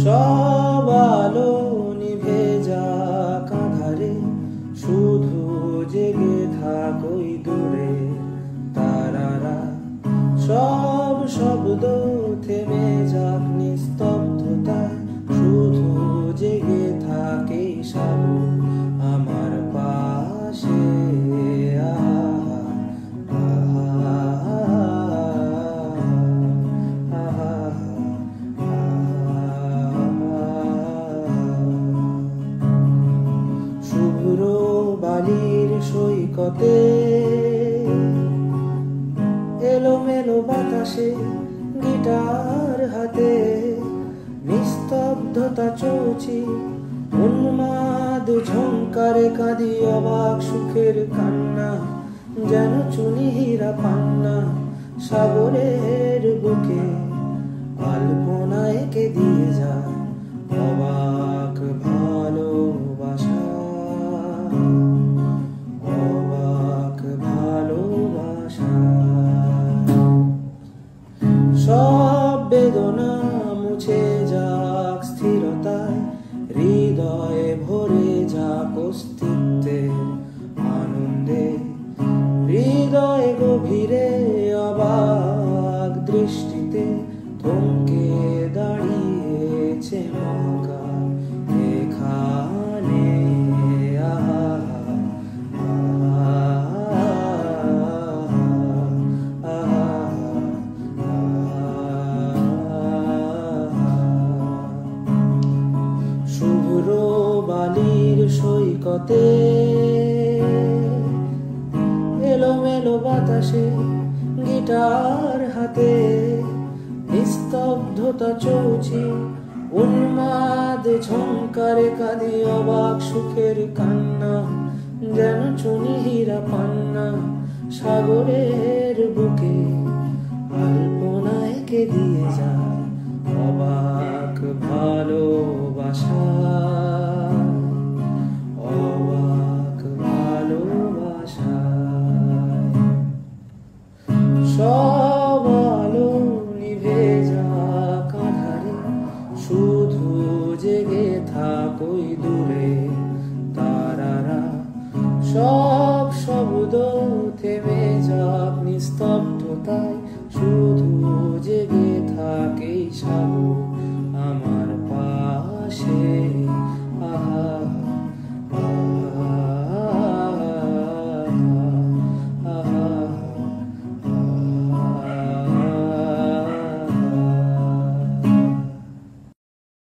সব আলো নিভে যাক আঁধারে, শুধু জেগে থাকই দূরে তারারা। সব শব্দ থেমে যাক নিস্তব্ধতায়, শুধু জেগে থাকে সাবু আমার পাশে। শুভ্র বালির সৈকতে এলোমেলো বাতাসে গিটার হাতে, নিস্তব্ধতা চৌচি উন্মাদ ঝংকারে কাঁদি অবাক সুখের কান্না, যেন চুনি হীরা পান্না সাগরের বুকে আলপনা এঁকে দিয়ে যায় অবাক ভালোবাসা, অবাক ভালোবাসা। সব বেদনা মুছে যাক স্থিরতায়, হৃদয়ে ভরে যাক অস্তিত্বের আনন্দে। হৃদয়ে গভীরে অবাক দৃষ্টিতে থমকে দাঁড়িয়েছে মহাকাল এখানে। শুভ্র বালির সৈকতে এলোমেলো বাতাসে গিটার হাতে, নিস্তব্ধতা চৌচি উন্মাদ ঝংকারে কাঁদি অবাক সুখের কান্না, যেন চুনি হীরা পান্না সাগরের বুকে আলপনা এঁকে দিয়ে যায় অবাক ভালোবাসা।